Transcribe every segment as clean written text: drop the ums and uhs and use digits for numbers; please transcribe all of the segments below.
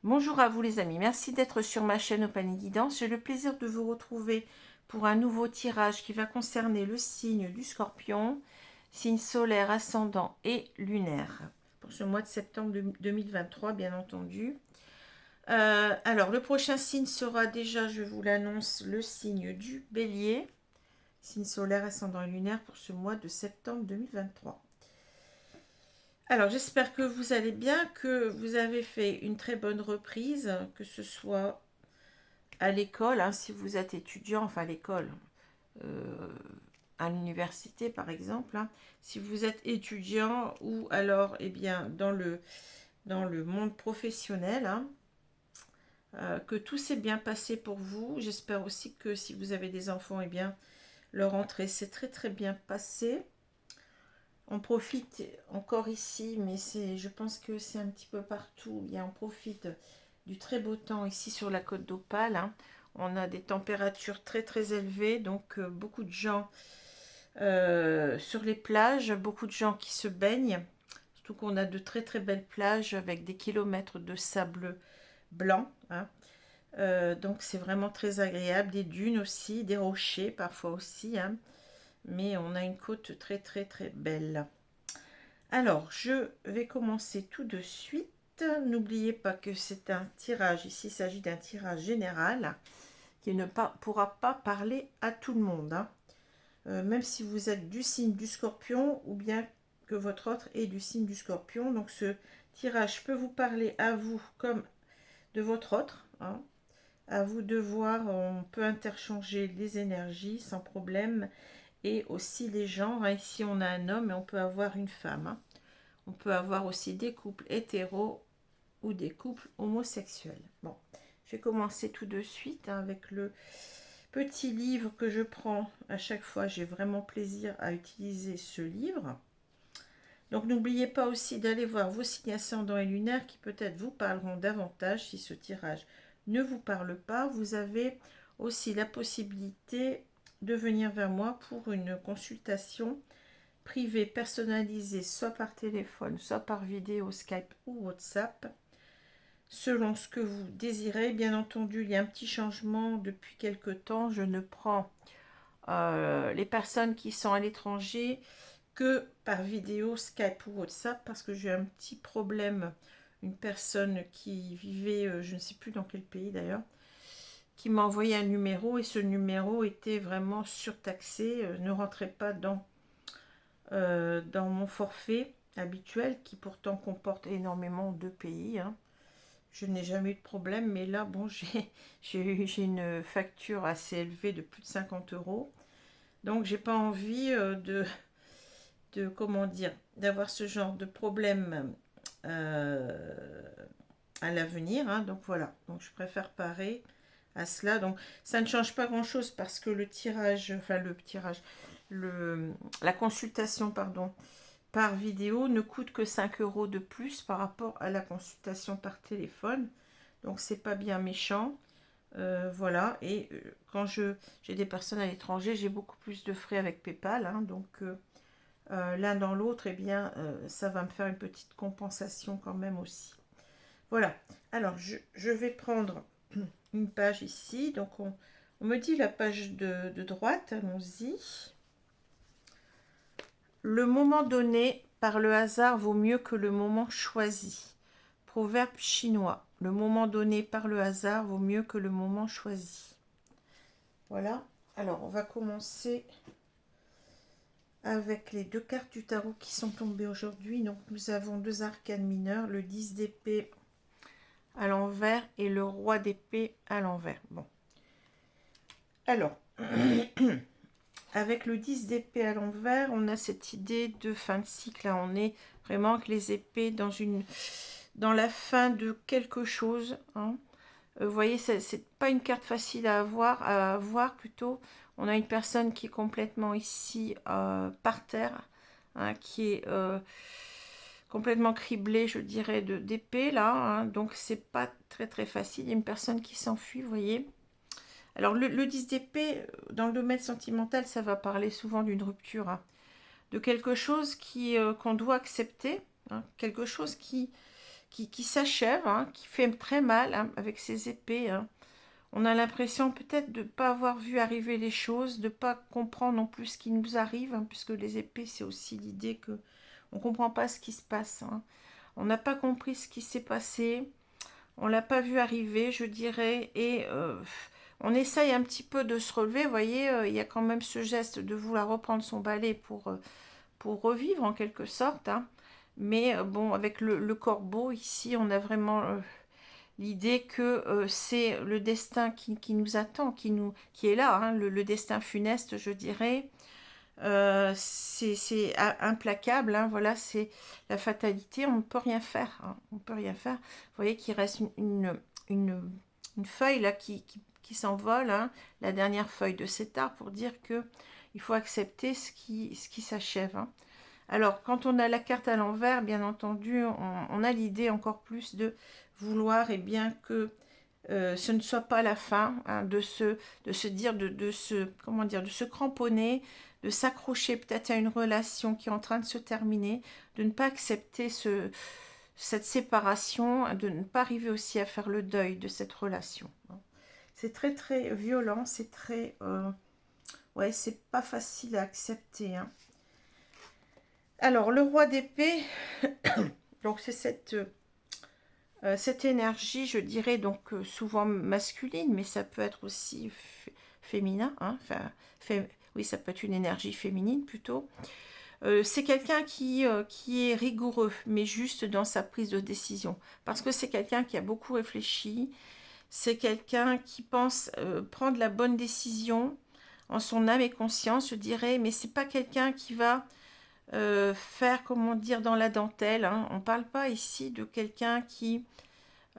Bonjour à vous les amis, merci d'être sur ma chaîne Opanie Guidance. J'ai le plaisir de vous retrouver pour un nouveau tirage qui va concerner le signe du Scorpion, signe solaire, ascendant et lunaire, pour ce mois de septembre 2023 bien entendu. Alors le prochain signe sera déjà, je vous l'annonce, le signe du Bélier, signe solaire, ascendant et lunaire pour ce mois de septembre 2023. Alors, j'espère que vous allez bien, que vous avez fait une très bonne reprise, que ce soit à l'école, hein, si vous êtes étudiant, enfin à l'école, euh, à l'université par exemple, hein, si vous êtes étudiant ou alors eh bien, dans le monde professionnel, hein, que tout s'est bien passé pour vous. J'espère aussi que si vous avez des enfants, eh bien, leur entrée s'est très très bien passée. On profite encore ici, mais je pense que c'est un petit peu partout. Bien, on profite du très beau temps ici sur la côte d'Opale, hein. On a des températures très très élevées, donc beaucoup de gens sur les plages, beaucoup de gens qui se baignent. Surtout qu'on a de très très belles plages avec des kilomètres de sable blanc, hein. Donc c'est vraiment très agréable. Des dunes aussi, des rochers parfois aussi, hein. Mais on a une côte très très très belle. Alors, je vais commencer tout de suite. N'oubliez pas que c'est un tirage. Ici, il s'agit d'un tirage général qui ne pourra pas parler à tout le monde, hein. Même si vous êtes du signe du Scorpion ou bien que votre autre est du signe du Scorpion. Donc, ce tirage peut vous parler à vous comme de votre autre, hein. À vous de voir, on peut interchanger les énergies sans problème. Et aussi les genres, hein. Ici, on a un homme et on peut avoir une femme, hein. On peut avoir aussi des couples hétéros ou des couples homosexuels. Bon, je vais commencer tout de suite, hein, avec le petit livre que je prends à chaque fois. J'ai vraiment plaisir à utiliser ce livre. Donc n'oubliez pas aussi d'aller voir vos signes ascendants et lunaires qui peut-être vous parleront davantage. Si ce tirage ne vous parle pas, vous avez aussi la possibilité de venir vers moi pour une consultation privé, personnalisé, soit par téléphone, soit par vidéo, Skype ou WhatsApp, selon ce que vous désirez. Bien entendu, il y a un petit changement depuis quelque temps. Je ne prends les personnes qui sont à l'étranger que par vidéo, Skype ou WhatsApp, parce que j'ai un petit problème. Une personne qui vivait, je ne sais plus dans quel pays d'ailleurs, qui m'a envoyé un numéro et ce numéro était vraiment surtaxé, ne rentrait pas dans mon forfait habituel qui pourtant comporte énormément de pays, hein. Je n'ai jamais eu de problème, mais là, bon, j'ai une facture assez élevée de plus de 50 euros. Donc, j'ai pas envie comment dire, d'avoir ce genre de problème euh, à l'avenir, hein. Donc, voilà. Donc, je préfère parer à cela. Donc, ça ne change pas grand-chose parce que la consultation, pardon, par vidéo ne coûte que 5 euros de plus par rapport à la consultation par téléphone. Donc c'est pas bien méchant. Voilà. Et quand j'ai des personnes à l'étranger, j'ai beaucoup plus de frais avec PayPal, hein. Donc l'un dans l'autre, eh bien, ça va me faire une petite compensation quand même aussi. Voilà. Alors je vais prendre une page ici. Donc on me dit la page de droite. Allons-y. Le moment donné par le hasard vaut mieux que le moment choisi. Proverbe chinois. Le moment donné par le hasard vaut mieux que le moment choisi. Voilà. Alors, on va commencer avec les deux cartes du tarot qui sont tombées aujourd'hui. Donc, nous avons deux arcanes mineurs, le 10 d'épée à l'envers et le roi d'épée à l'envers. Bon. Alors, avec le 10 d'épée à l'envers, on a cette idée de fin de cycle. Là, on est vraiment avec les épées dans la fin de quelque chose, hein. Vous voyez, c'est pas une carte facile à avoir plutôt. On a une personne qui est complètement ici par terre, hein, qui est complètement criblée, je dirais, d'épée là, hein. Donc c'est pas très très facile. Il y a une personne qui s'enfuit, vous voyez. Alors le 10 d'épée, dans le domaine sentimental, ça va parler souvent d'une rupture, hein, de quelque chose qu'on doit accepter, hein, quelque chose qui s'achève, hein, qui fait très mal, hein, avec ses épées, hein. On a l'impression peut-être de ne pas avoir vu arriver les choses, de ne pas comprendre non plus ce qui nous arrive, hein, puisque les épées, c'est aussi l'idée que on ne comprend pas ce qui se passe, hein. On n'a pas compris ce qui s'est passé, on l'a pas vu arriver, je dirais, et on essaye un petit peu de se relever. Vous voyez, il y a quand même ce geste de vouloir reprendre son balai pour revivre en quelque sorte, hein. Mais bon, avec le corbeau ici, on a vraiment l'idée que c'est le destin qui nous attend, qui est là, hein, le destin funeste, je dirais. C'est implacable, hein, voilà, c'est la fatalité, on ne peut rien faire, hein, on ne peut rien faire. Vous voyez qu'il reste une feuille là qui s'envole, hein, la dernière feuille de cet arbre, pour dire que il faut accepter ce qui s'achève, hein. Alors, quand on a la carte à l'envers, bien entendu, on a l'idée encore plus de vouloir, et bien que ce ne soit pas la fin, hein, de se dire, comment dire, de se cramponner, de s'accrocher peut-être à une relation qui est en train de se terminer, de ne pas accepter cette séparation, de ne pas arriver aussi à faire le deuil de cette relation. C'est très très violent, c'est très... ouais, c'est pas facile à accepter, hein. Alors, le roi d'épée, donc c'est cette énergie, je dirais, donc souvent masculine, mais ça peut être aussi féminin, hein, enfin, oui, ça peut être une énergie féminine plutôt. C'est quelqu'un qui est rigoureux, mais juste dans sa prise de décision. Parce que c'est quelqu'un qui a beaucoup réfléchi, c'est quelqu'un qui pense prendre la bonne décision en son âme et conscience, je dirais, mais c'est pas quelqu'un qui va faire, comment dire, dans la dentelle, hein. On ne parle pas ici de quelqu'un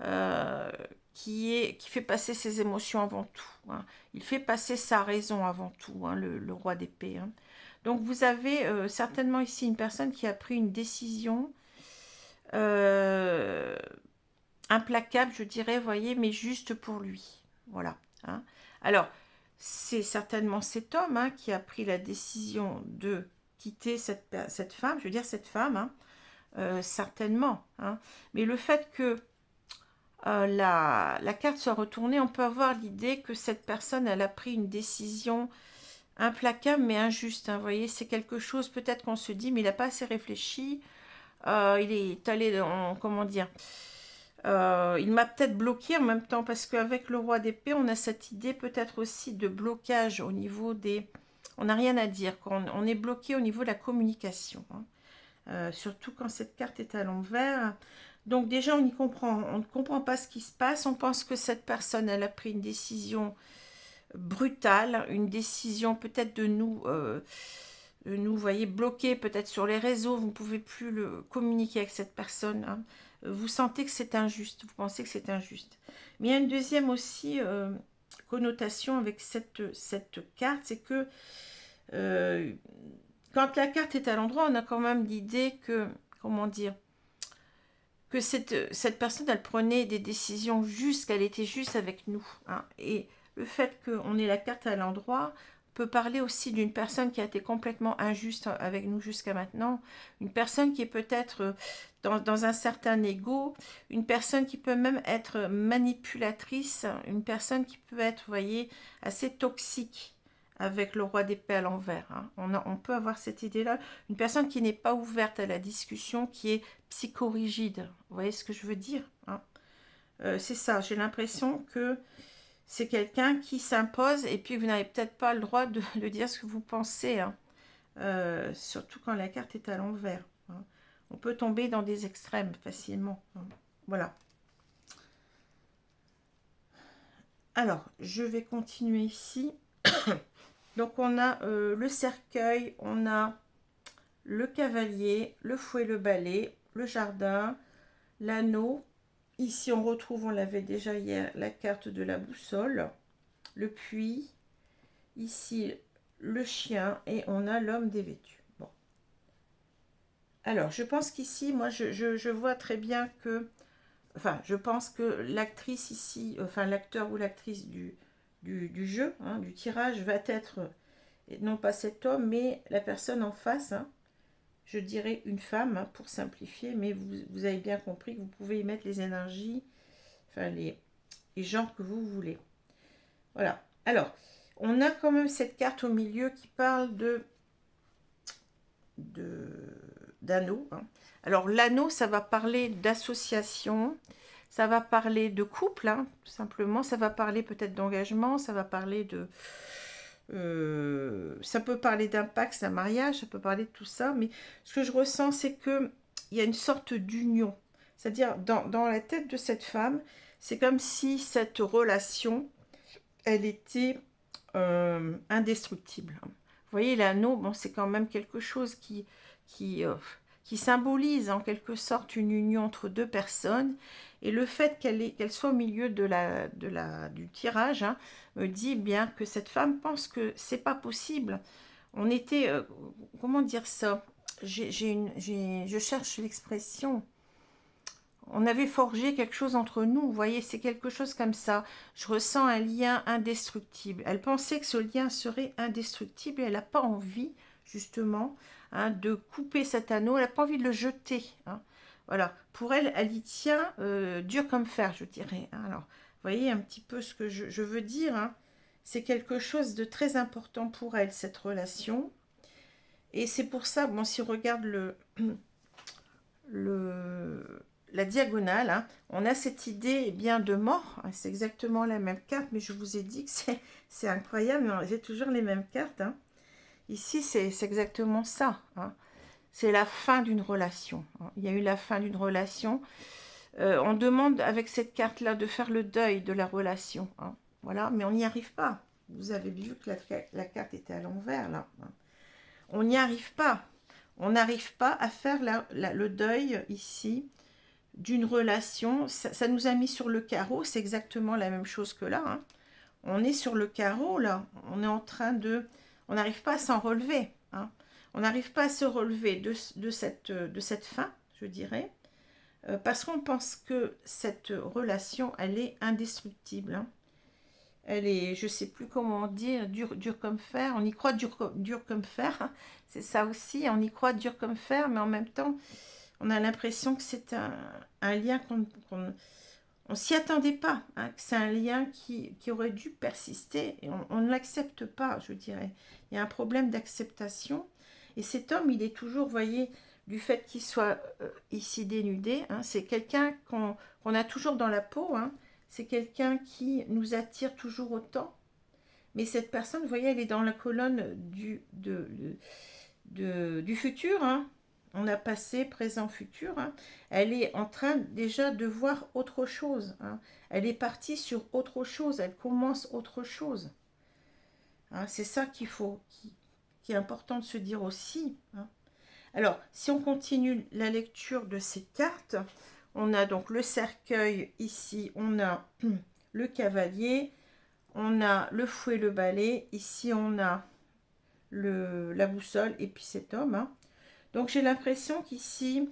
euh, qui fait passer ses émotions avant tout, hein. Il fait passer sa raison avant tout, hein, le roi d'épée, hein. Donc vous avez certainement ici une personne qui a pris une décision euh, implacable, je dirais, voyez, mais juste pour lui. Voilà, hein. Alors, c'est certainement cet homme, hein, qui a pris la décision de quitter cette femme, je veux dire cette femme, hein, certainement, hein. Mais le fait que la carte soit retournée, on peut avoir l'idée que cette personne, elle a pris une décision implacable mais injuste, hein. Vous voyez, c'est quelque chose, peut-être qu'on se dit, mais il n'a pas assez réfléchi, il est allé dans, comment dire, il m'a peut-être bloqué en même temps, parce qu'avec le roi d'épée, on a cette idée peut-être aussi de blocage au niveau des... On n'a rien à dire, on est bloqué au niveau de la communication, hein. Surtout quand cette carte est à l'envers. Donc déjà, on ne comprend pas ce qui se passe, on pense que cette personne, elle a pris une décision brutale, une décision peut-être de nous, voyez, bloquer peut-être sur les réseaux, vous ne pouvez plus communiquer avec cette personne, hein. Vous sentez que c'est injuste, vous pensez que c'est injuste. Mais il y a une deuxième aussi connotation avec cette carte, c'est que euh, quand la carte est à l'endroit, on a quand même l'idée que, comment dire, que cette personne, elle prenait des décisions justes, qu'elle était juste avec nous, hein. Et le fait qu'on ait la carte à l'endroit peut parler aussi d'une personne qui a été complètement injuste avec nous jusqu'à maintenant, une personne qui est peut-être dans un certain ego, une personne qui peut même être manipulatrice, une personne qui peut être, vous voyez, assez toxique avec le roi d'épée à l'envers, hein. On peut avoir cette idée-là, une personne qui n'est pas ouverte à la discussion, qui est psychorigide. Vous voyez ce que je veux dire, hein. C'est ça, j'ai l'impression que c'est quelqu'un qui s'impose et puis vous n'avez peut-être pas le droit de dire ce que vous pensez, hein. Surtout quand la carte est à l'envers, hein. On peut tomber dans des extrêmes facilement, hein. Voilà. Alors, je vais continuer ici. Donc, on a le cercueil, on a le cavalier, le fouet, le balai, le jardin, l'anneau. Ici, on retrouve, on l'avait déjà hier, la carte de la boussole, le puits. Ici, le chien et on a l'homme dévêtu. Bon. Alors, je pense qu'ici, moi, je vois très bien que... Enfin, je pense que l'actrice ici, enfin l'acteur ou l'actrice du jeu, hein, du tirage, va être, non pas cet homme, mais la personne en face, hein, je dirais une femme, hein, pour simplifier, mais vous avez bien compris que vous pouvez y mettre les énergies, enfin les genres que vous voulez. Voilà. Alors, on a quand même cette carte au milieu qui parle d'anneau, hein. Alors, l'anneau, ça va parler d'association, ça va parler de couple, hein, tout simplement, ça va parler peut-être d'engagement, ça va parler de... ça peut parler d'impact, d'un mariage, ça peut parler de tout ça, mais ce que je ressens, c'est que il y a une sorte d'union. C'est-à-dire, dans la tête de cette femme, c'est comme si cette relation, elle était indestructible. Vous voyez, l'anneau, bon, c'est quand même quelque chose qui, euh, qui symbolise en quelque sorte une union entre deux personnes. Et le fait qu'elle soit au milieu du tirage, hein, me dit bien que cette femme pense que c'est pas possible. On était, comment dire ça? Je cherche l'expression. On avait forgé quelque chose entre nous, vous voyez, c'est quelque chose comme ça. Je ressens un lien indestructible. Elle pensait que ce lien serait indestructible et elle n'a pas envie, justement, hein, de couper cet anneau. Elle n'a pas envie de le jeter, hein. Voilà. Pour elle, elle y tient dur comme fer, je dirais, hein. Alors, vous voyez un petit peu ce que je veux dire, hein. C'est quelque chose de très important pour elle, cette relation. Et c'est pour ça, bon, si on regarde la diagonale, hein, on a cette idée, eh bien, de mort. C'est exactement la même carte, mais je vous ai dit que c'est incroyable, j'ai toujours les mêmes cartes, hein. Ici, c'est exactement ça, hein. C'est la fin d'une relation, hein. Il y a eu la fin d'une relation. On demande avec cette carte-là de faire le deuil de la relation, hein. Voilà, mais on n'y arrive pas. Vous avez vu que la carte était à l'envers, là, hein. On n'y arrive pas. On n'arrive pas à faire le deuil ici d'une relation. Ça nous a mis sur le carreau, c'est exactement la même chose que là, hein. On est sur le carreau, là. On est en train de... On n'arrive pas à s'en relever, hein. On n'arrive pas à se relever de cette fin, je dirais, parce qu'on pense que cette relation, elle est indestructible, hein. Elle est, je sais plus comment dire, dur comme fer. On y croit dur comme fer, hein. C'est ça aussi, on y croit dur comme fer, mais en même temps, on a l'impression que c'est un lien qu'on on s'y attendait pas, hein, que c'est un lien qui aurait dû persister, et on ne l'accepte pas, je dirais. Il y a un problème d'acceptation, et cet homme, il est toujours, vous voyez, du fait qu'il soit ici dénudé, hein, c'est quelqu'un qu'on a toujours dans la peau, hein, c'est quelqu'un qui nous attire toujours autant, mais cette personne, vous voyez, elle est dans la colonne du futur, hein. On a passé, présent, futur, hein. Elle est en train déjà de voir autre chose, hein. Elle est partie sur autre chose, elle commence autre chose, hein. C'est ça qui est important de se dire aussi, hein. Alors, si on continue la lecture de ces cartes, on a donc le cercueil ici, on a le cavalier, on a le fouet, le balai, ici on a la boussole et puis cet homme, hein. Donc j'ai l'impression qu'ici,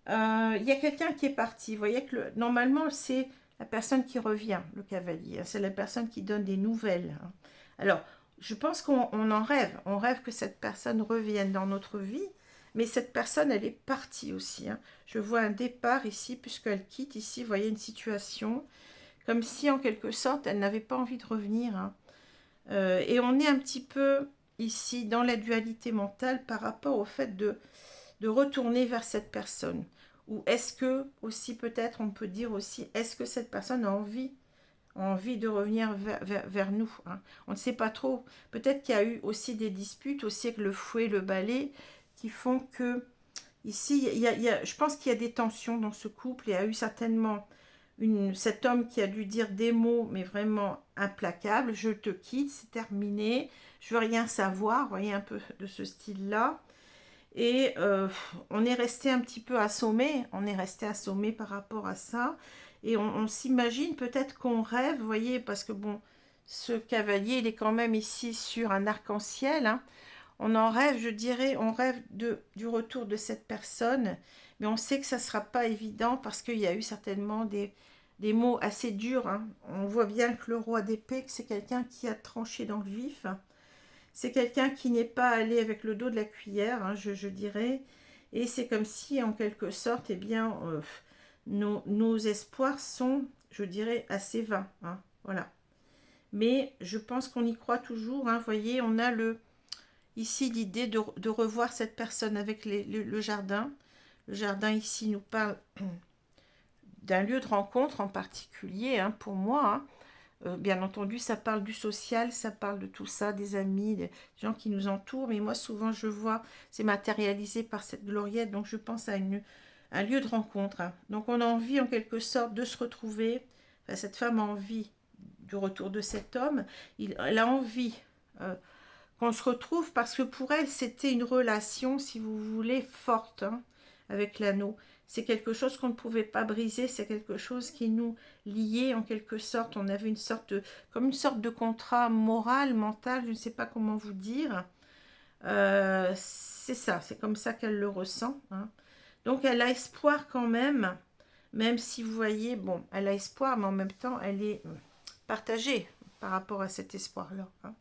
il y a quelqu'un qui est parti. Vous voyez que normalement, c'est la personne qui revient, le cavalier. C'est la personne qui donne des nouvelles, hein. Alors, je pense qu'on en rêve. On rêve que cette personne revienne dans notre vie. Mais cette personne, elle est partie aussi, hein. Je vois un départ ici, puisqu'elle quitte ici. Vous voyez une situation comme si, en quelque sorte, elle n'avait pas envie de revenir, hein. Et on est un petit peu ici dans la dualité mentale par rapport au fait de retourner vers cette personne. Ou est-ce que, aussi peut-être, on peut dire aussi, est-ce que cette personne a envie de revenir vers nous, hein. On ne sait pas trop. Peut-être qu'il y a eu aussi des disputes, aussi avec le fouet, le balai, qui font que, ici, je pense qu'il y a des tensions dans ce couple. Il y a eu certainement cet homme qui a dû dire des mots, mais vraiment implacables. Je te quitte, c'est terminé. Je veux rien savoir. Vous voyez un peu de ce style-là. Et on est resté un petit peu assommé, par rapport à ça. Et on s'imagine peut-être qu'on rêve, vous voyez, parce que bon, ce cavalier, il est quand même ici sur un arc-en-ciel, hein. On en rêve, je dirais, on rêve du retour de cette personne, mais on sait que ça ne sera pas évident parce qu'il y a eu certainement des mots assez durs, hein. On voit bien que le roi d'épée, que c'est quelqu'un qui a tranché dans le vif. c'est quelqu'un qui n'est pas allé avec le dos de la cuillère, hein, je dirais. Et c'est comme si, en quelque sorte, eh bien, nos espoirs sont, je dirais, assez vains. Hein, voilà. Mais je pense qu'on y croit toujours. Hein, voyez, on a ici l'idée de revoir cette personne avec le jardin. Le jardin ici nous parle d'un lieu de rencontre en particulier, hein, pour moi. Hein. Bien entendu, ça parle du social, ça parle de tout ça, des amis, des gens qui nous entourent. Mais moi, souvent, je vois, c'est matérialisé par cette gloriette, donc je pense à un lieu de rencontre. Hein. Donc, on a envie, en quelque sorte, de se retrouver. Enfin, cette femme a envie du retour de cet homme. Elle a envie qu'on se retrouve parce que pour elle, c'était une relation, si vous voulez, forte, hein, avec l'anneau. C'est quelque chose qu'on ne pouvait pas briser, c'est quelque chose qui nous liait en quelque sorte. On avait comme une sorte de contrat moral, mental, je ne sais pas comment vous dire. C'est ça, c'est comme ça qu'elle le ressent. Hein. Donc elle a espoir quand même si vous voyez, bon, elle a espoir, mais en même temps, elle est partagée par rapport à cet espoir-là. Hein.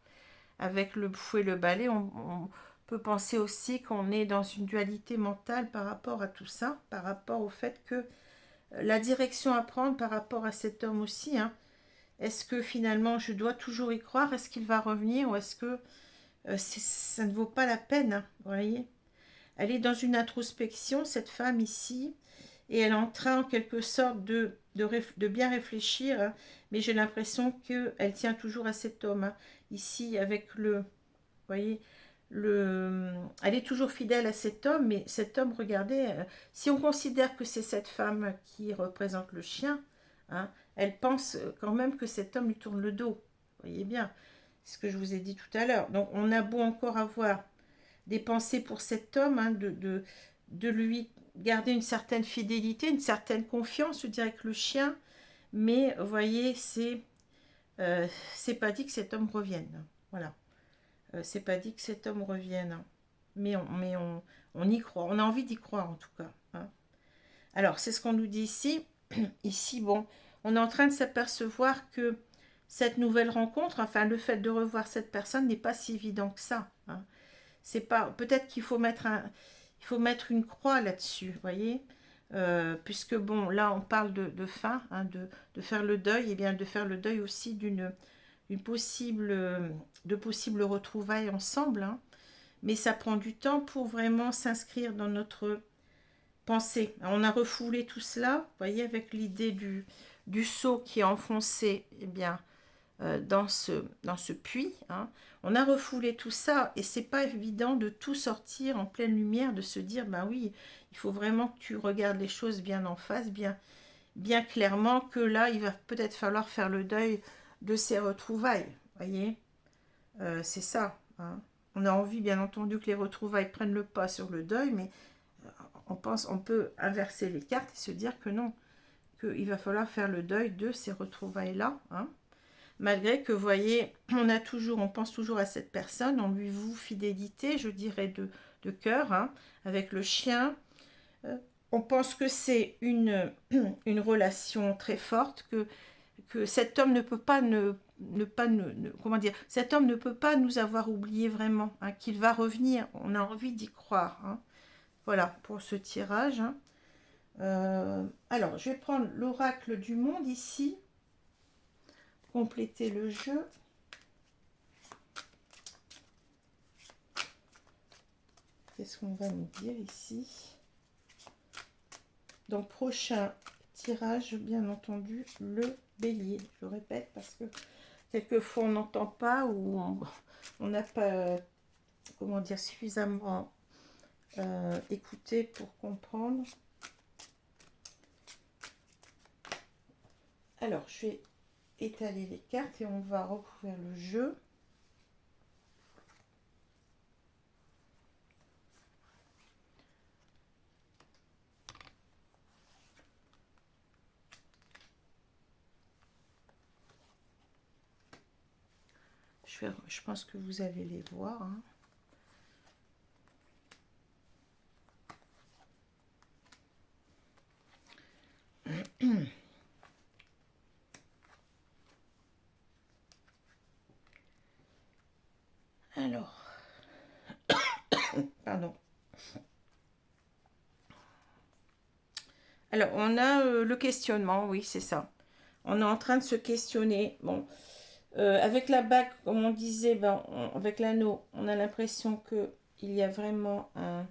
Avec le fouet et le balai, on peut penser aussi qu'on est dans une dualité mentale par rapport à tout ça, par rapport au fait que la direction à prendre par rapport à cet homme aussi, hein, est-ce que finalement je dois toujours y croire, est-ce qu'il va revenir ou est-ce que ça ne vaut pas la peine, hein, vous voyez. Elle est dans une introspection, cette femme ici, et elle est en train en quelque sorte de bien réfléchir, hein, mais j'ai l'impression qu'elle tient toujours à cet homme, hein, ici avec vous voyez, elle est toujours fidèle à cet homme, mais cet homme, regardez, si on considère que c'est cette femme qui représente le chien, hein, elle pense quand même que cet homme lui tourne le dos, vous voyez bien, c'est ce que je vous ai dit tout à l'heure. Donc on a beau encore avoir des pensées pour cet homme, hein, de lui garder une certaine fidélité, une certaine confiance, je dirais que le chien, mais vous voyez, c'est pas dit que cet homme revienne. Voilà. C'est pas dit que cet homme revienne. Hein. Mais on y croit. On a envie d'y croire en tout cas. Hein. Alors, c'est ce qu'on nous dit ici. Ici, bon, on est en train de s'apercevoir que cette nouvelle rencontre, enfin, le fait de revoir cette personne n'est pas si évident que ça. Hein. C'est pas. Peut-être qu'il faut mettre une croix là-dessus, vous voyez. Puisque bon, là on parle de fin, hein, de faire le deuil, et bien de faire le deuil aussi de possibles retrouvailles ensemble, hein. Mais ça prend du temps pour vraiment s'inscrire dans notre pensée. On a refoulé tout cela, vous voyez, avec l'idée du seau qui est enfoncé, eh bien, dans ce puits. Hein. On a refoulé tout ça et c'est pas évident de tout sortir en pleine lumière, de se dire, ben oui, il faut vraiment que tu regardes les choses bien en face, bien clairement, que là, il va peut-être falloir faire le deuil de ces retrouvailles. Voyez, c'est ça. Hein. On a envie, bien entendu, que les retrouvailles prennent le pas sur le deuil, mais on peut inverser les cartes et se dire que non, qu'il va falloir faire le deuil de ces retrouvailles-là. Hein. Malgré que, vous voyez, on pense toujours à cette personne, on lui voue fidélité, je dirais, de cœur, hein, avec le chien. On pense que c'est une relation très forte, que cet homme ne peut pas comment dire, cet homme ne peut pas nous avoir oubliés vraiment, hein, qu'il va revenir. On a envie d'y croire. Hein. Voilà pour ce tirage. Hein. Alors, je vais prendre l'oracle du monde ici, compléter le jeu. Qu'est-ce qu'on va nous dire ici? Donc, prochain tirage, bien entendu, le bélier. Je le répète parce que quelquefois on n'entend pas ou on n'a pas, comment dire, suffisamment écouté pour comprendre. Alors, je vais étaler les cartes et on va recouvrir le jeu. Je pense que vous allez les voir. Hein. Alors, Alors, on a le questionnement, oui, c'est ça. On est en train de se questionner. Bon, avec la bague, comme on disait, ben, avec l'anneau, on a l'impression que il y a vraiment un,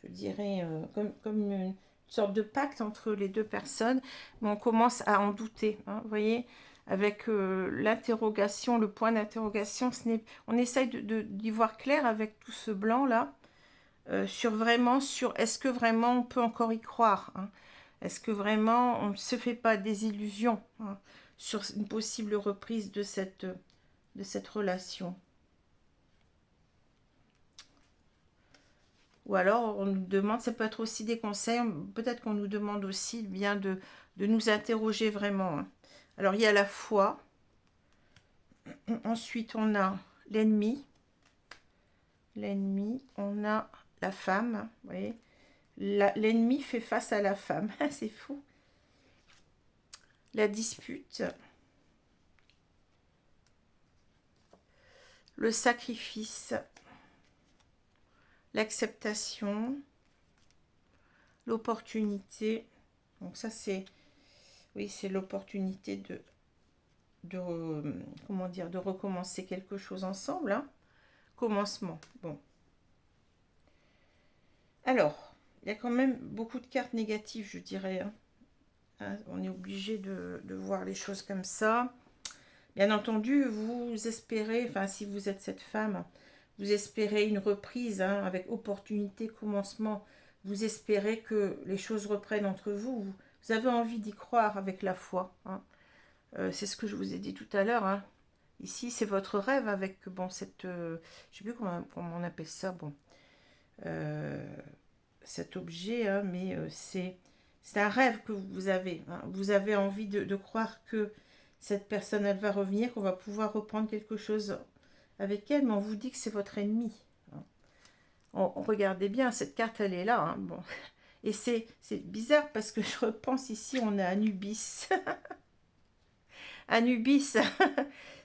je dirais, comme une sorte de pacte entre les deux personnes, mais on commence à en douter. Hein, vous voyez, avec l'interrogation, le point d'interrogation, on essaye d'y voir clair avec tout ce blanc là, sur est-ce que vraiment on peut encore y croire, hein. Est-ce que vraiment on ne se fait pas des illusions, hein, sur une possible reprise de cette relation? Ou alors on nous demande, ça peut être aussi des conseils, peut-être qu'on nous demande aussi bien de nous interroger vraiment, hein. Alors il y a la foi, ensuite on a l'ennemi, on a la femme, vous voyez, l'ennemi fait face à la femme, c'est fou. La dispute, le sacrifice, l'acceptation, l'opportunité. Donc ça c'est, oui, c'est l'opportunité comment dire, de recommencer quelque chose ensemble, hein. Commencement. Bon. Alors, il y a quand même beaucoup de cartes négatives, je dirais, hein. Hein, on est obligé de voir les choses comme ça. Bien entendu, vous espérez, enfin si vous êtes cette femme, vous espérez une reprise, hein, avec opportunité, commencement. Vous espérez que les choses reprennent entre vous. Vous avez envie d'y croire avec la foi, hein. C'est ce que je vous ai dit tout à l'heure, hein. Ici, c'est votre rêve avec, bon, cette, je sais plus comment on appelle ça, bon, euh, cet objet, hein, mais c'est un rêve que vous avez, hein. Vous avez envie de croire que cette personne, elle va revenir, qu'on va pouvoir reprendre quelque chose avec elle, mais on vous dit que c'est votre ennemi, hein. Regardez bien, cette carte, elle est là, hein, bon. Et c'est bizarre parce que je repense ici, on a Anubis. Anubis,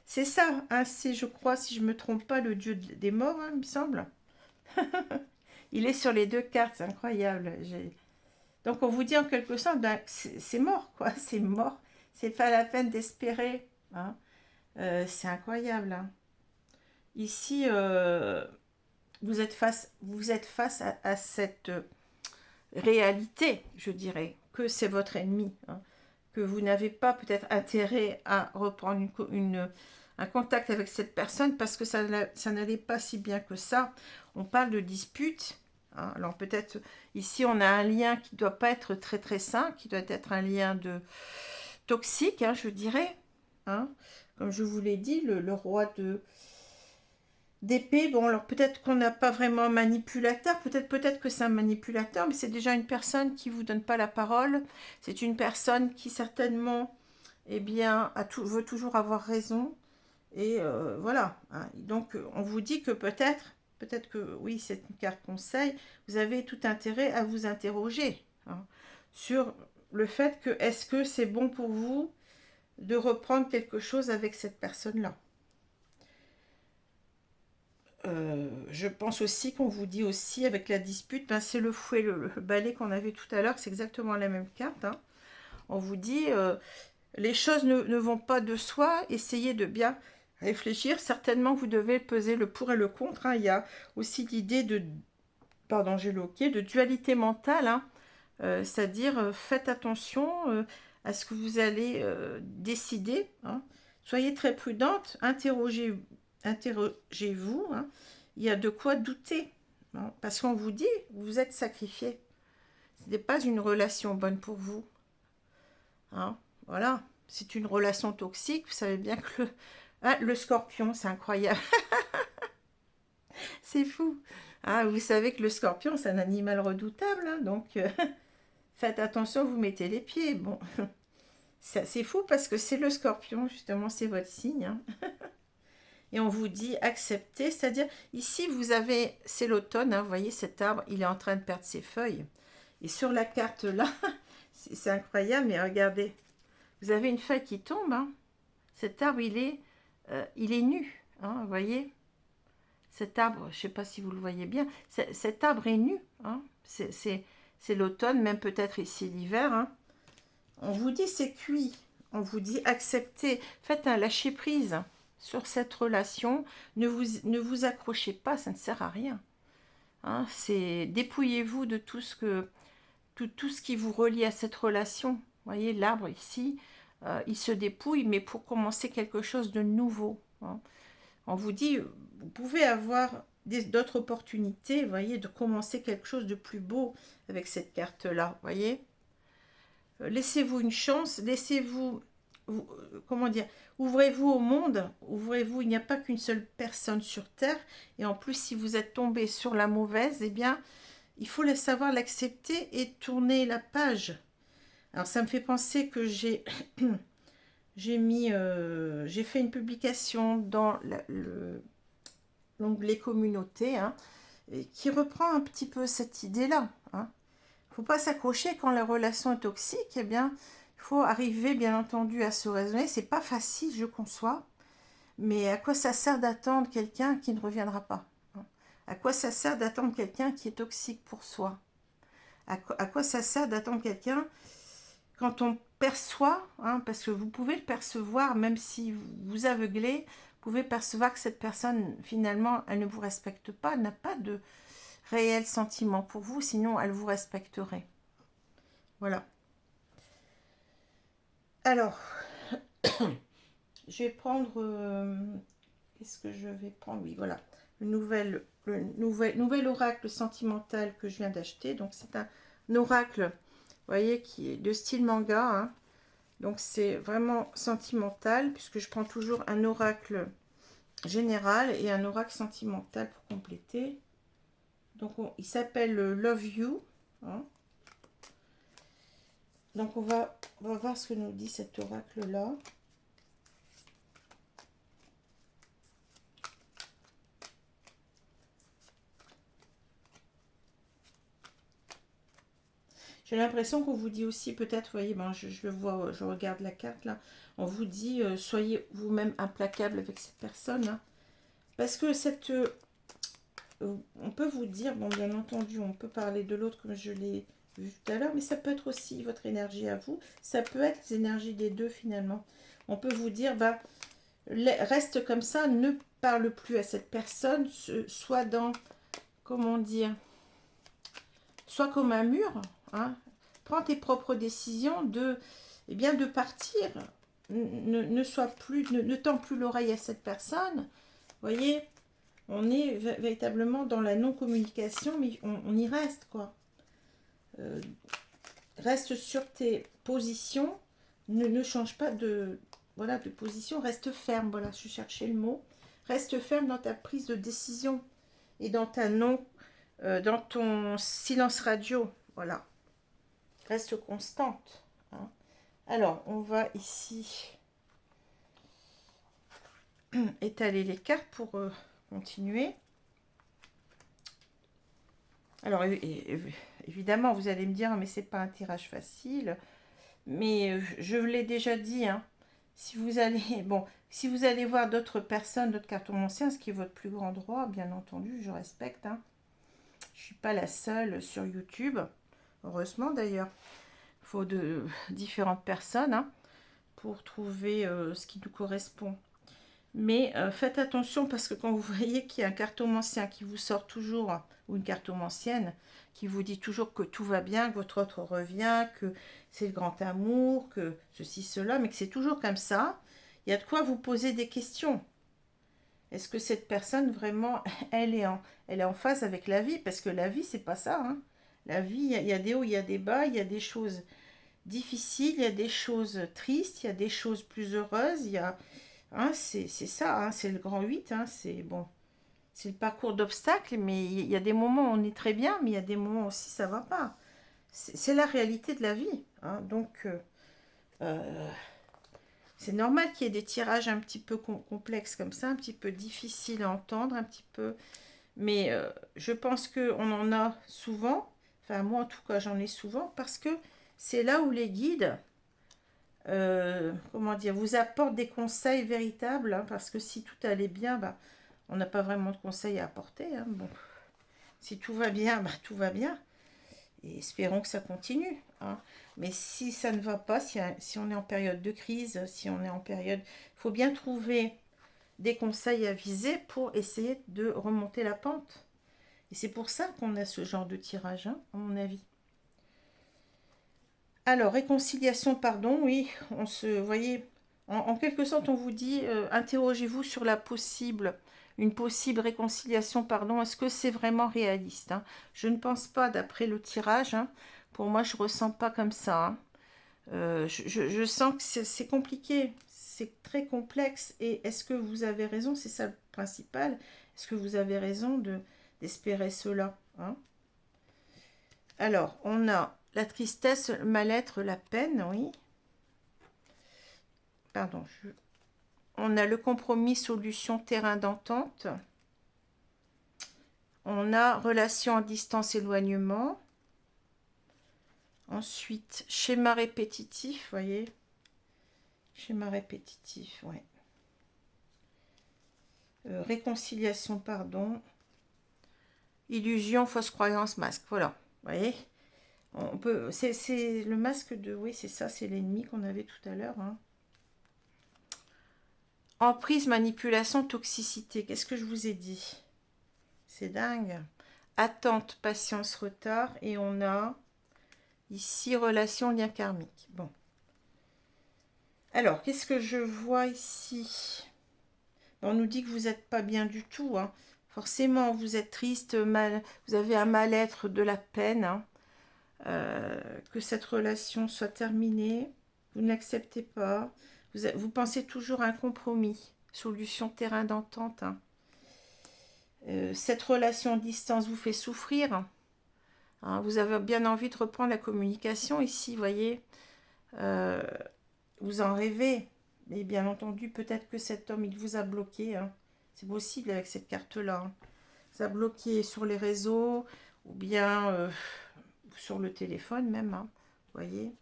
c'est ça, hein, c'est, je crois, si je ne me trompe pas, le dieu des morts, hein, il me semble. Il est sur les deux cartes, c'est incroyable. Donc on vous dit en quelque sorte, ben, c'est mort, quoi, c'est mort. C'est pas la peine d'espérer, hein. C'est incroyable, hein. Ici, vous êtes face à cette réalité, je dirais, que c'est votre ennemi, hein, que vous n'avez pas peut-être intérêt à reprendre un contact avec cette personne parce que ça n'allait pas si bien que ça. On parle de dispute, hein. Alors peut-être ici on a un lien qui ne doit pas être très très sain, qui doit être un lien de toxique, hein, je dirais, hein. Comme je vous l'ai dit, le roi d'épée, bon alors peut-être qu'on n'a pas vraiment un manipulateur, peut-être que c'est un manipulateur, mais c'est déjà une personne qui vous donne pas la parole, c'est une personne qui certainement, eh bien, veut toujours avoir raison, et voilà, hein. Donc on vous dit que peut-être que oui, c'est une carte conseil, vous avez tout intérêt à vous interroger, hein, sur le fait que est-ce que c'est bon pour vous de reprendre quelque chose avec cette personne-là. Je pense aussi qu'on vous dit aussi avec la dispute, ben c'est le fouet, le balai qu'on avait tout à l'heure, c'est exactement la même carte, hein. On vous dit, les choses ne vont pas de soi, essayez de bien réfléchir. Certainement, vous devez peser le pour et le contre, hein. Il y a aussi l'idée pardon, j'ai loqué, de dualité mentale, hein. C'est-à-dire, faites attention à ce que vous allez décider, hein. Soyez très prudente, interrogez-vous, hein. Il y a de quoi douter, hein, parce qu'on vous dit, vous êtes sacrifié. Ce n'est pas une relation bonne pour vous, hein. Voilà, c'est une relation toxique. Vous savez bien que le scorpion, c'est incroyable. C'est fou. Ah, vous savez que le scorpion, c'est un animal redoutable, hein, donc faites attention, vous mettez les pieds. Bon, c'est fou parce que c'est le scorpion, justement, c'est votre signe, hein. Et on vous dit accepter, c'est-à-dire ici vous avez, c'est l'automne, hein, vous voyez cet arbre, il est en train de perdre ses feuilles. Et sur la carte là, c'est incroyable, mais regardez, vous avez une feuille qui tombe, hein. Cet arbre il est nu, hein, vous voyez. Cet arbre, je ne sais pas si vous le voyez bien, cet arbre est nu, hein. C'est l'automne, même peut-être ici l'hiver, hein. On vous dit c'est cuit. On vous dit acceptez. Faites un lâcher prise sur cette relation. Ne vous accrochez pas, ça ne sert à rien. Hein, c'est dépouillez-vous de tout ce qui vous relie à cette relation. Vous voyez, l'arbre ici, il se dépouille, mais pour commencer quelque chose de nouveau. Hein. On vous dit, vous pouvez avoir d'autres opportunités, vous voyez, de commencer quelque chose de plus beau avec cette carte-là, vous voyez. Laissez-vous une chance, laissez-vous, comment dire, ouvrez-vous au monde, ouvrez-vous, il n'y a pas qu'une seule personne sur Terre, et en plus, si vous êtes tombé sur la mauvaise, eh bien, il faut savoir l'accepter et tourner la page. Alors, ça me fait penser que j'ai j'ai fait une publication dans l'onglet communauté, hein, et qui reprend un petit peu cette idée-là. Hein. Il ne faut pas s'accrocher quand la relation est toxique. Eh bien, il faut arriver, bien entendu, à se raisonner. C'est pas facile, je conçois. Mais à quoi ça sert d'attendre quelqu'un qui ne reviendra pas? Hein. À quoi ça sert d'attendre quelqu'un qui est toxique pour soi? À quoi ça sert d'attendre quelqu'un quand on perçoit, hein, parce que vous pouvez le percevoir, même si vous aveuglez, vous pouvez percevoir que cette personne, finalement, elle ne vous respecte pas, elle n'a pas de réel sentiment pour vous, sinon elle vous respecterait. Voilà. Alors, je vais prendre... qu'est-ce que je vais prendre? Oui, voilà. Le nouvel oracle sentimental que je viens d'acheter. Donc, c'est un oracle, vous voyez, qui est de style manga. Hein. Donc, c'est vraiment sentimental, puisque je prends toujours un oracle général et un oracle sentimental pour compléter. Donc, il s'appelle Love You. Hein. Donc, on va voir ce que nous dit cet oracle-là. J'ai l'impression qu'on vous dit aussi, peut-être, vous voyez, ben, je le vois, je regarde la carte là, on vous dit, soyez vous-même implacable avec cette personne. Hein, parce que on peut vous dire, bon, bien entendu, on peut parler de l'autre comme je l'ai vu tout à l'heure, mais ça peut être aussi votre énergie à vous, ça peut être les énergies des deux finalement. On peut vous dire, bah, reste comme ça, ne parle plus à cette personne, soit dans, comment dire, soit comme un mur, hein, prends tes propres décisions eh bien, de partir, ne tends plus l'oreille à cette personne, voyez. On est véritablement dans la non-communication, mais on y reste, quoi. Reste sur tes positions, ne change pas de position, reste ferme, voilà, je cherchais le mot. Reste ferme dans ta prise de décision et dans dans ton silence radio, voilà. Reste constante. Hein. Alors, on va ici étaler les cartes pour continuer. Alors, évidemment, vous allez me dire, mais c'est pas un tirage facile. Mais je l'ai déjà dit, hein, si vous allez voir d'autres personnes, d'autres cartomanciens, ce qui est votre plus grand droit, bien entendu, je respecte. Hein. Je ne suis pas la seule sur YouTube, heureusement d'ailleurs. Il faut de différentes personnes, hein, pour trouver ce qui nous correspond. Mais faites attention parce que quand vous voyez qu'il y a un cartomancien qui vous sort toujours, ou une cartomancienne, qui vous dit toujours que tout va bien, que votre autre revient, que c'est le grand amour, que ceci, cela, mais que c'est toujours comme ça, il y a de quoi vous poser des questions. Est-ce que cette personne, vraiment, elle est en phase avec la vie? Parce que la vie, c'est pas ça. Hein. La vie, il y a des hauts, il y a des bas, il y a des choses difficiles, il y a des choses tristes, il y a des choses plus heureuses, il y a... Hein, c'est ça, hein, c'est le grand 8, hein, c'est bon, c'est le parcours d'obstacles, mais il y a des moments où on est très bien, mais il y a des moments aussi ça va pas. C'est la réalité de la vie. Hein, donc, c'est normal qu'il y ait des tirages un petit peu complexes comme ça, un petit peu difficiles à entendre, un petit peu. Mais je pense qu'on en a souvent, enfin moi en tout cas j'en ai souvent, parce que c'est là où les guides... comment dire, vous apportent des conseils véritables, hein, parce que si tout allait bien, bah, on n'a pas vraiment de conseils à apporter. Hein, bon. Si tout va bien, bah, tout va bien. Et espérons que ça continue, hein. Mais si ça ne va pas, si on est en période de crise, si on est en période... Il faut bien trouver des conseils avisés pour essayer de remonter la pente. Et c'est pour ça qu'on a ce genre de tirage, hein, à mon avis. Alors, réconciliation, pardon, oui, vous voyez, en quelque sorte, on vous dit, interrogez-vous sur une possible réconciliation, pardon, est-ce que c'est vraiment réaliste, hein? Je ne pense pas, d'après le tirage, hein. Pour moi, je ne ressens pas comme ça, hein. Je sens que c'est compliqué, c'est très complexe, et est-ce que vous avez raison, c'est ça le principal, est-ce que vous avez raison d'espérer cela, hein? Alors, on a la tristesse, le mal-être, la peine, oui. Pardon. On a le compromis, solution, terrain d'entente. On a relation à distance, éloignement. Ensuite, schéma répétitif, voyez. Schéma répétitif, ouais. Réconciliation, pardon. Illusion, fausse croyance, masque. Voilà, vous voyez. On peut, c'est le masque de... Oui, c'est ça, c'est l'ennemi qu'on avait tout à l'heure, hein. Emprise, manipulation, toxicité. Qu'est-ce que je vous ai dit? C'est dingue. Attente, patience, retard. Et on a ici relation, lien karmique. Bon. Alors, qu'est-ce que je vois ici? On nous dit que vous n'êtes pas bien du tout, hein. Forcément, vous êtes triste, vous avez un mal-être, de la peine, hein. Que cette relation soit terminée. Vous n'acceptez pas. Vous pensez toujours à un compromis. Solution, terrain d'entente, hein. Cette relation à distance vous fait souffrir, hein. Vous avez bien envie de reprendre la communication ici, voyez. Vous en rêvez. Et bien entendu, peut-être que cet homme, il vous a bloqué, hein. C'est possible avec cette carte-là, hein. Vous a bloqué sur les réseaux ou bien sur le téléphone même, hein. Vous voyez.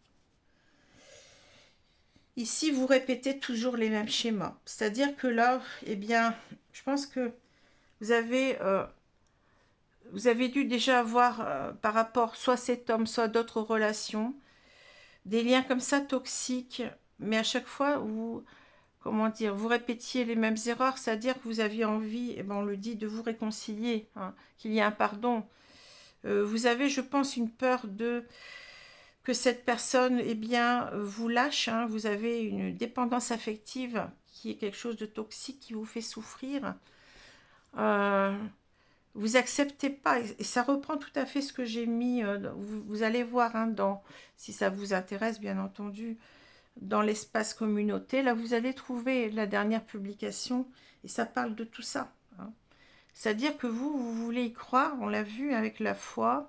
Ici, vous répétez toujours les mêmes schémas. C'est-à-dire que là, eh bien, je pense que vous avez dû déjà avoir, par rapport soit cet homme, soit d'autres relations, des liens comme ça toxiques, mais à chaque fois, comment dire, vous répétiez les mêmes erreurs, c'est-à-dire que vous aviez envie, et ben on le dit, de vous réconcilier, hein, qu'il y ait un pardon. Vous avez, je pense, une peur que cette personne, eh bien, vous lâche, hein. Vous avez une dépendance affective qui est quelque chose de toxique, qui vous fait souffrir. Vous acceptez pas, et ça reprend tout à fait ce que j'ai mis, vous allez voir, hein, si ça vous intéresse, bien entendu, dans l'espace communauté, là vous allez trouver la dernière publication, et ça parle de tout ça, hein. C'est-à-dire que vous voulez y croire, on l'a vu avec la foi,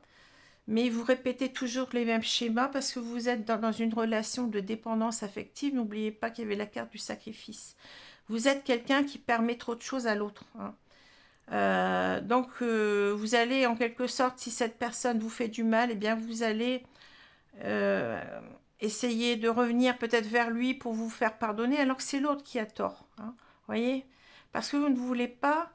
mais vous répétez toujours les mêmes schémas parce que vous êtes dans une relation de dépendance affective. N'oubliez pas qu'il y avait la carte du sacrifice. Vous êtes quelqu'un qui permet trop de choses à l'autre, hein. Donc vous allez en quelque sorte, si cette personne vous fait du mal, eh bien vous allez essayer de revenir peut-être vers lui pour vous faire pardonner, alors que c'est l'autre qui a tort, hein, voyez, parce que vous ne voulez pas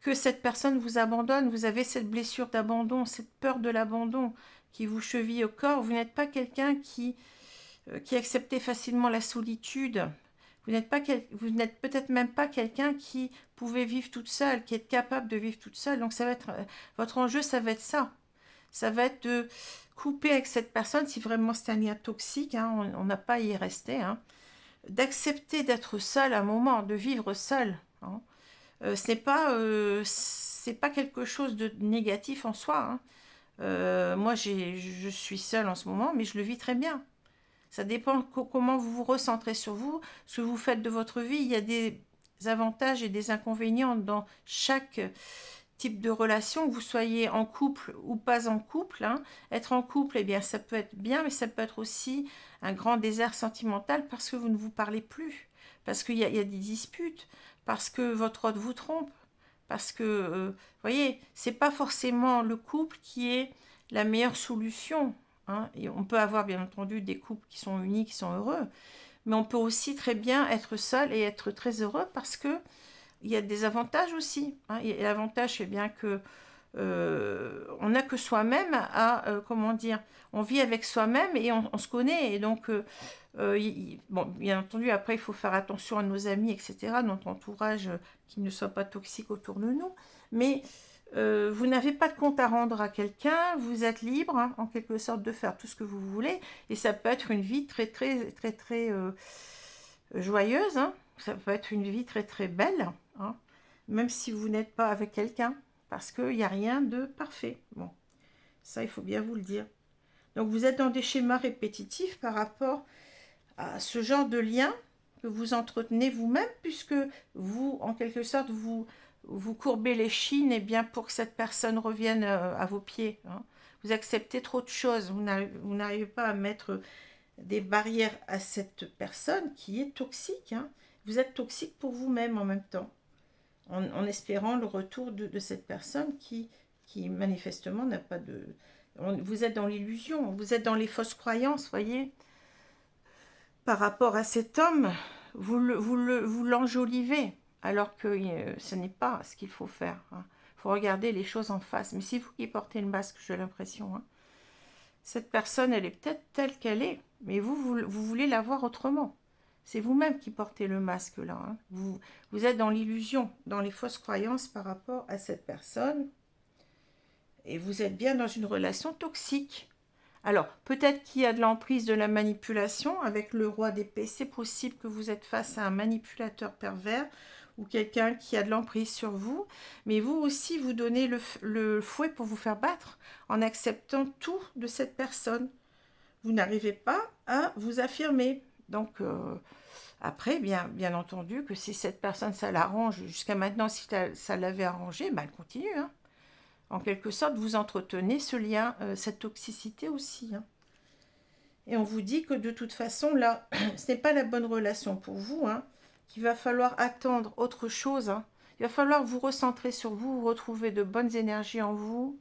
que cette personne vous abandonne. Vous avez cette blessure d'abandon, cette peur de l'abandon qui vous cheville au corps. Vous n'êtes pas quelqu'un qui acceptait facilement la solitude. Vous n'êtes peut-être même pas quelqu'un qui pouvait vivre toute seule, qui est capable de vivre toute seule. Donc ça va être votre enjeu, ça va être ça. Ça va être de couper avec cette personne si vraiment c'est un lien toxique, hein, on n'a pas à y rester, hein. D'accepter d'être seul un moment, de vivre seul, hein. C'est pas quelque chose de négatif en soi, hein. Moi, je suis seule en ce moment, mais je le vis très bien. Ça dépend comment vous vous recentrez sur vous, ce que vous faites de votre vie. Il y a des avantages et des inconvénients dans chaque type de relation, que vous soyez en couple ou pas en couple, hein. Être en couple, eh bien, ça peut être bien, mais ça peut être aussi un grand désert sentimental parce que vous ne vous parlez plus, parce qu'il y a des disputes, parce que votre autre vous trompe, parce que, vous voyez, c'est pas forcément le couple qui est la meilleure solution, hein. Et on peut avoir, bien entendu, des couples qui sont unis, qui sont heureux, mais on peut aussi très bien être seul et être très heureux parce que il y a des avantages aussi, hein. Et l'avantage, c'est bien que on n'a que soi-même à, comment dire, on vit avec soi-même et on se connaît. Et donc, bon, bien entendu, après, il faut faire attention à nos amis, etc., notre entourage, qui ne soit pas toxique autour de nous. Mais vous n'avez pas de compte à rendre à quelqu'un, vous êtes libre, hein, en quelque sorte, de faire tout ce que vous voulez. Et ça peut être une vie très, très, très, très joyeuse, hein. Ça peut être une vie très, très belle, hein, même si vous n'êtes pas avec quelqu'un, parce qu'il n'y a rien de parfait. Bon, ça, il faut bien vous le dire. Donc, vous êtes dans des schémas répétitifs par rapport à ce genre de lien que vous entretenez vous-même, puisque vous, en quelque sorte, vous courbez les chines et bien pour que cette personne revienne à vos pieds, hein. Vous acceptez trop de choses, vous n'arrivez pas à mettre des barrières à cette personne qui est toxique, hein. Vous êtes toxique pour vous-même en même temps, en espérant le retour de cette personne qui manifestement n'a pas de... Vous êtes dans l'illusion, vous êtes dans les fausses croyances, voyez. Par rapport à cet homme, vous l'enjolivez, alors que ce n'est pas ce qu'il faut faire, hein. Il faut regarder les choses en face. Mais c'est vous qui portez le masque, j'ai l'impression, hein. Cette personne, elle est peut-être telle qu'elle est, mais vous voulez la voir autrement. C'est vous-même qui portez le masque là, hein. Vous êtes dans l'illusion, dans les fausses croyances par rapport à cette personne. Et vous êtes bien dans une relation toxique. Alors, peut-être qu'il y a de l'emprise de la manipulation avec le roi d'épée. C'est possible que vous êtes face à un manipulateur pervers ou quelqu'un qui a de l'emprise sur vous. Mais vous aussi, vous donnez le fouet pour vous faire battre en acceptant tout de cette personne. Vous n'arrivez pas à vous affirmer. Donc, après, bien entendu, que si cette personne, ça l'arrange, jusqu'à maintenant, si ça l'avait arrangé, ben, elle continue, hein. En quelque sorte, vous entretenez ce lien, cette toxicité aussi, hein. Et on vous dit que de toute façon, là, ce n'est pas la bonne relation pour vous, hein, qu'il va falloir attendre autre chose, hein. Il va falloir vous recentrer sur vous, retrouver de bonnes énergies en vous,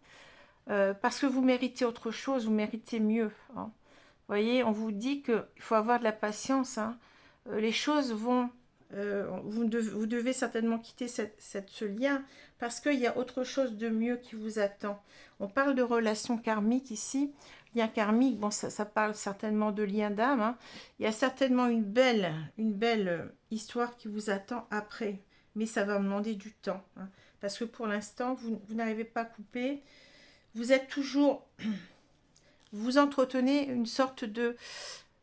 parce que vous méritez autre chose, vous méritez mieux, hein. Vous voyez, on vous dit qu'il faut avoir de la patience, hein. Les choses vont... vous devez certainement quitter ce lien parce qu'il y a autre chose de mieux qui vous attend. On parle de relations karmiques ici. Lien karmique, bon, ça parle certainement de lien d'âme, hein. Il y a certainement une belle histoire qui vous attend après. Mais ça va demander du temps, hein, parce que pour l'instant, vous n'arrivez pas à couper. Vous êtes toujours... Vous entretenez une sorte de...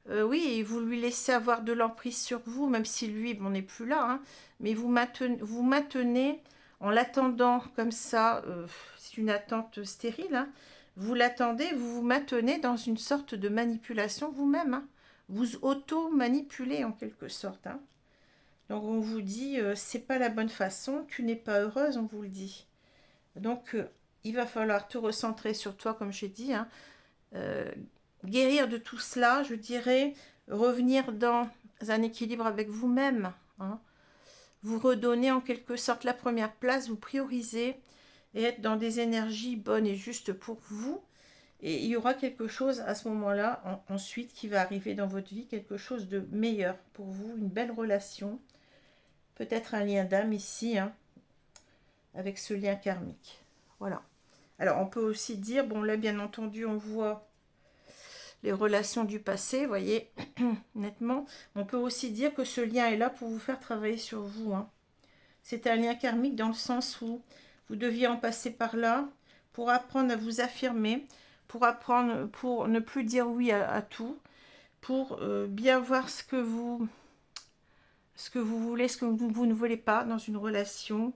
oui, vous lui laissez avoir de l'emprise sur vous, même si lui, bon, n'est plus là, hein, mais vous maintenez en l'attendant comme ça, c'est une attente stérile, hein, vous l'attendez, vous vous maintenez dans une sorte de manipulation vous-même, hein. Vous auto-manipulez en quelque sorte, hein. Donc on vous dit, c'est pas la bonne façon, tu n'es pas heureuse, on vous le dit. Donc il va falloir te recentrer sur toi, comme j'ai dit, hein. Euh, Guérir de tout cela, je dirais, revenir dans un équilibre avec vous-même, hein. Vous redonner en quelque sorte la première place, vous prioriser et être dans des énergies bonnes et justes pour vous. Et il y aura quelque chose à ce moment-là, ensuite, qui va arriver dans votre vie, quelque chose de meilleur pour vous, une belle relation, peut-être un lien d'âme ici, hein, avec ce lien karmique. Voilà. Alors, on peut aussi dire, bon là, bien entendu, on voit les relations du passé, vous voyez, nettement. On peut aussi dire que ce lien est là pour vous faire travailler sur vous, hein. C'est un lien karmique dans le sens où vous deviez en passer par là pour apprendre à vous affirmer, pour apprendre, pour ne plus dire oui à tout, pour bien voir ce que vous voulez, ce que vous ne voulez pas dans une relation,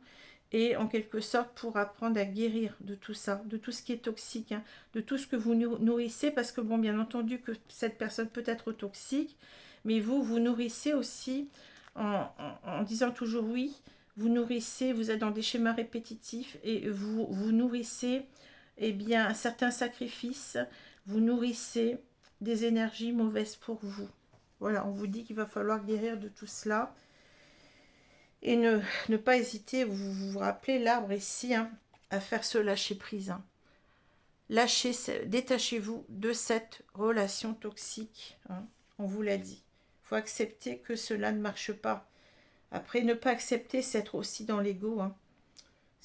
et en quelque sorte pour apprendre à guérir de tout ça, de tout ce qui est toxique, hein, de tout ce que vous nourrissez, parce que bon, bien entendu que cette personne peut être toxique, mais vous nourrissez aussi en disant toujours oui, vous nourrissez, vous êtes dans des schémas répétitifs, et vous nourrissez, eh bien, certains sacrifices, vous nourrissez des énergies mauvaises pour vous. Voilà, on vous dit qu'il va falloir guérir de tout cela. Et ne pas hésiter, vous vous rappelez l'arbre ici, hein, à faire ce lâcher-prise, hein. Détachez-vous de cette relation toxique, hein, on vous l'a dit. Il faut accepter que cela ne marche pas. Après, ne pas accepter, c'est être aussi dans l'ego, hein.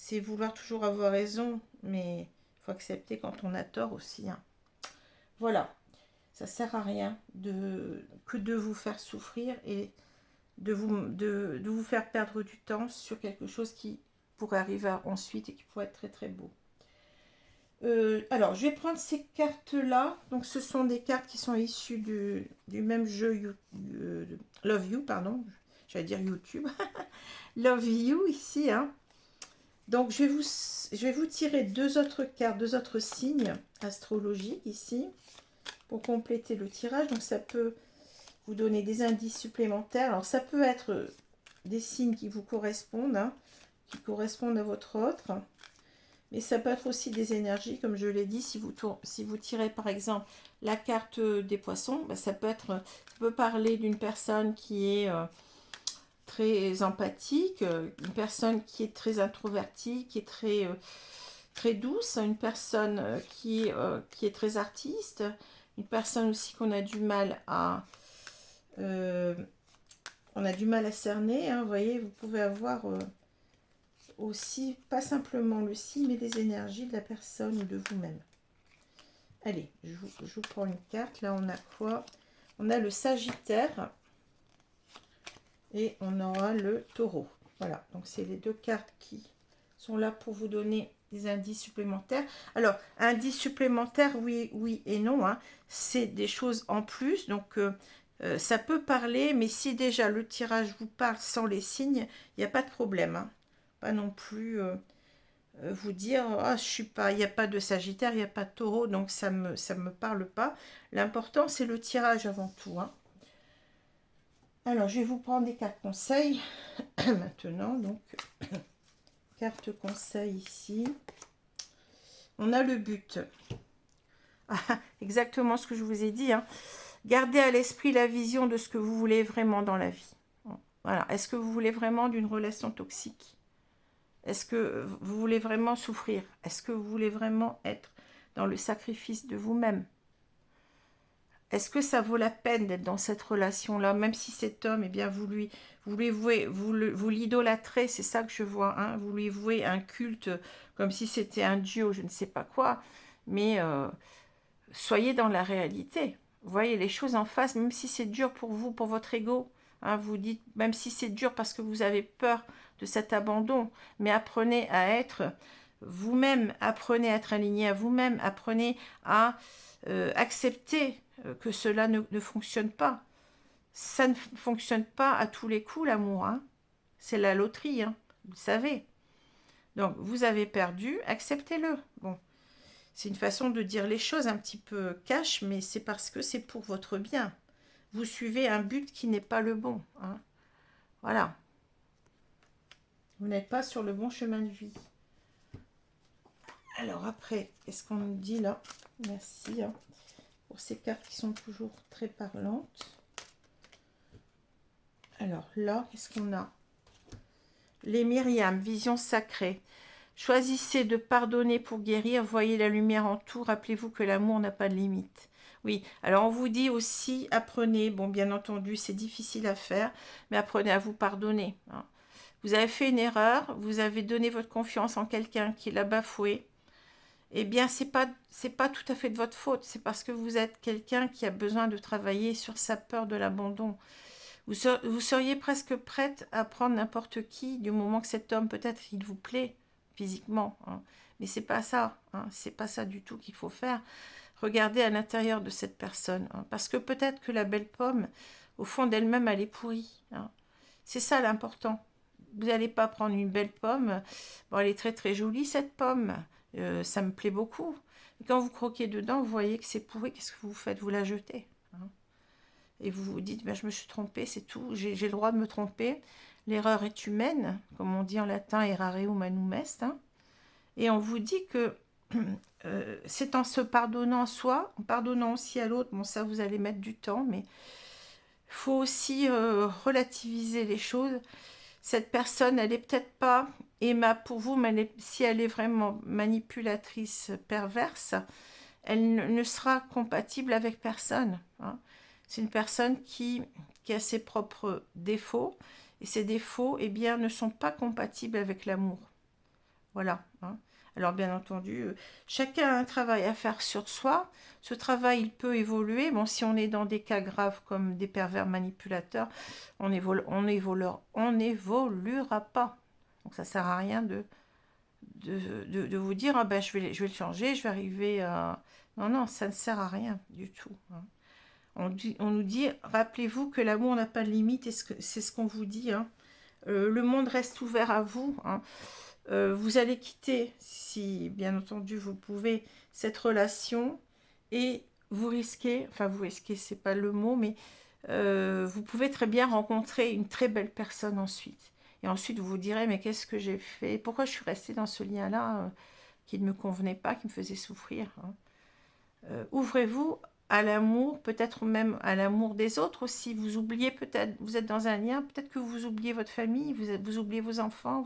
c'est vouloir toujours avoir raison, mais il faut accepter quand on a tort aussi, hein. Voilà, ça sert à rien que de vous faire souffrir et de vous faire perdre du temps sur quelque chose qui pourrait arriver ensuite et qui pourrait être très très beau. Alors, je vais prendre ces cartes-là. Donc, ce sont des cartes qui sont issues du même jeu Love You, pardon. J'allais dire YouTube. Love You, ici, hein. Donc, je vais vous tirer deux autres cartes, deux autres signes astrologiques, ici, pour compléter le tirage. Donc, ça peut vous donner des indices supplémentaires. Alors, ça peut être des signes qui vous correspondent, hein, qui correspondent à votre autre. Mais ça peut être aussi des énergies, comme je l'ai dit, si vous tirez par exemple la carte des poissons, ben ça peut parler d'une personne qui est très empathique, une personne qui est très introvertie, qui est très douce, une personne qui est très artiste, une personne aussi qu'on a du mal à cerner, hein, vous voyez, vous pouvez avoir aussi, pas simplement le signe, mais des énergies de la personne ou de vous-même. Allez, je vous prends une carte. Là, on a quoi? On a le Sagittaire et on aura le Taureau. Voilà, donc c'est les deux cartes qui sont là pour vous donner des indices supplémentaires. Alors, indices supplémentaires, oui, oui et non, hein. C'est des choses en plus, donc ça peut parler, mais si déjà le tirage vous parle sans les signes, il n'y a pas de problème, hein. Pas non plus vous dire ah, je suis pas, il n'y a pas de Sagittaire, il n'y a pas de Taureau, donc ça me parle pas. L'important c'est le tirage avant tout, hein. Alors je vais vous prendre des cartes conseils maintenant. Donc carte conseil ici, on a le but. Ah, exactement ce que je vous ai dit, hein. Gardez à l'esprit la vision de ce que vous voulez vraiment dans la vie. Voilà. Est-ce que vous voulez vraiment d'une relation toxique? Est-ce que vous voulez vraiment souffrir? Est-ce que vous voulez vraiment être dans le sacrifice de vous-même? Est-ce que ça vaut la peine d'être dans cette relation-là, même si cet homme, eh bien, vous l'idolâtrez, c'est ça que je vois, hein, vous lui vouez un culte comme si c'était un dieu, je ne sais pas quoi, mais soyez dans la réalité. Voyez les choses en face, même si c'est dur pour vous, pour votre ego. Hein, vous dites, même si c'est dur parce que vous avez peur de cet abandon, mais apprenez à être vous-même, apprenez à être aligné à vous-même, apprenez à accepter que cela ne fonctionne pas. Ça ne fonctionne pas à tous les coups, l'amour, hein. C'est la loterie, hein, vous le savez. Donc, vous avez perdu, acceptez-le. Bon, c'est une façon de dire les choses un petit peu cash, mais c'est parce que c'est pour votre bien. Vous suivez un but qui n'est pas le bon, hein. Voilà. Vous n'êtes pas sur le bon chemin de vie. Alors après, qu'est-ce qu'on nous dit là? Merci, hein, pour ces cartes qui sont toujours très parlantes. Alors là, qu'est-ce qu'on a? Les Myriam, vision sacrée. Choisissez de pardonner pour guérir, voyez la lumière en tout, rappelez-vous que l'amour n'a pas de limite. Oui, alors on vous dit aussi, apprenez, bon bien entendu c'est difficile à faire, mais apprenez à vous pardonner, hein. Vous avez fait une erreur, vous avez donné votre confiance en quelqu'un qui l'a bafoué, eh bien c'est pas tout à fait de votre faute, c'est parce que vous êtes quelqu'un qui a besoin de travailler sur sa peur de l'abandon. Vous seriez presque prête à prendre n'importe qui, du moment que cet homme, peut-être, il vous plaît physiquement, hein. Mais c'est pas ça, hein. C'est pas ça du tout qu'il faut faire. Regardez à l'intérieur de cette personne, hein. Parce que peut-être que la belle pomme, au fond d'elle-même, elle est pourrie, hein. C'est ça l'important. Vous n'allez pas prendre une belle pomme. Bon, elle est très très jolie cette pomme. Ça me plaît beaucoup. Et quand vous croquez dedans, vous voyez que c'est pourri. Qu'est-ce que vous faites? Vous la jetez, hein. Et vous vous dites, ben, je me suis trompée, c'est tout, j'ai le droit de me tromper. L'erreur est humaine, comme on dit en latin, errare humanum est, hein. Et on vous dit que c'est en se pardonnant à soi, en pardonnant aussi à l'autre, bon ça vous allez mettre du temps, mais il faut aussi relativiser les choses. Cette personne, elle n'est peut-être pas aimable pour vous, mais si elle est vraiment manipulatrice, perverse, elle ne sera compatible avec personne, hein. C'est une personne qui a ses propres défauts, et ces défauts, eh bien, ne sont pas compatibles avec l'amour. Voilà. Hein. Alors bien entendu, chacun a un travail à faire sur soi. Ce travail, il peut évoluer. Bon, si on est dans des cas graves comme des pervers manipulateurs, on n'évoluera pas. Donc ça sert à rien de vous dire, ah ben, je vais le changer, je vais arriver à... Non, non, ça ne sert à rien du tout. Hein. On nous dit, rappelez-vous que l'amour n'a pas de limite, et c'est ce qu'on vous dit. Hein. Le monde reste ouvert à vous. Hein. Vous allez quitter, si bien entendu vous pouvez, cette relation, et vous risquez, enfin vous risquez, c'est pas le mot, mais vous pouvez très bien rencontrer une très belle personne ensuite. Et ensuite vous vous direz, mais qu'est-ce que j'ai fait? Pourquoi je suis restée dans ce lien-là qui ne me convenait pas, qui me faisait souffrir? Hein. Ouvrez-vous à l'amour, peut-être même à l'amour des autres aussi. Vous oubliez peut-être, vous êtes dans un lien, peut-être que vous oubliez votre famille, vous oubliez vos enfants,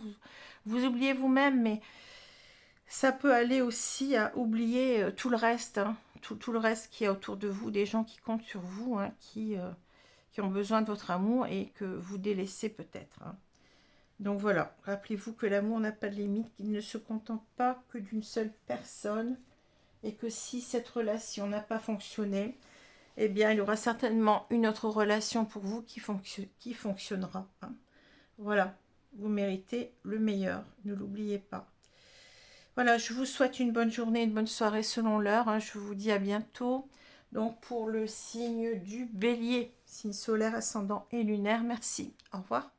vous oubliez vous-même, mais ça peut aller aussi à oublier tout le reste, hein, tout le reste qui est autour de vous, des gens qui comptent sur vous, hein, qui ont besoin de votre amour et que vous délaissez peut-être. Hein. Donc voilà, rappelez-vous que l'amour n'a pas de limite, qu'il ne se contente pas que d'une seule personne, et que si cette relation n'a pas fonctionné, eh bien, il y aura certainement une autre relation pour vous qui fonctionnera. Hein. Voilà, vous méritez le meilleur, ne l'oubliez pas. Voilà, je vous souhaite une bonne journée, une bonne soirée selon l'heure. Hein. Je vous dis à bientôt. Donc, pour le signe du bélier, signe solaire, ascendant et lunaire, merci. Au revoir.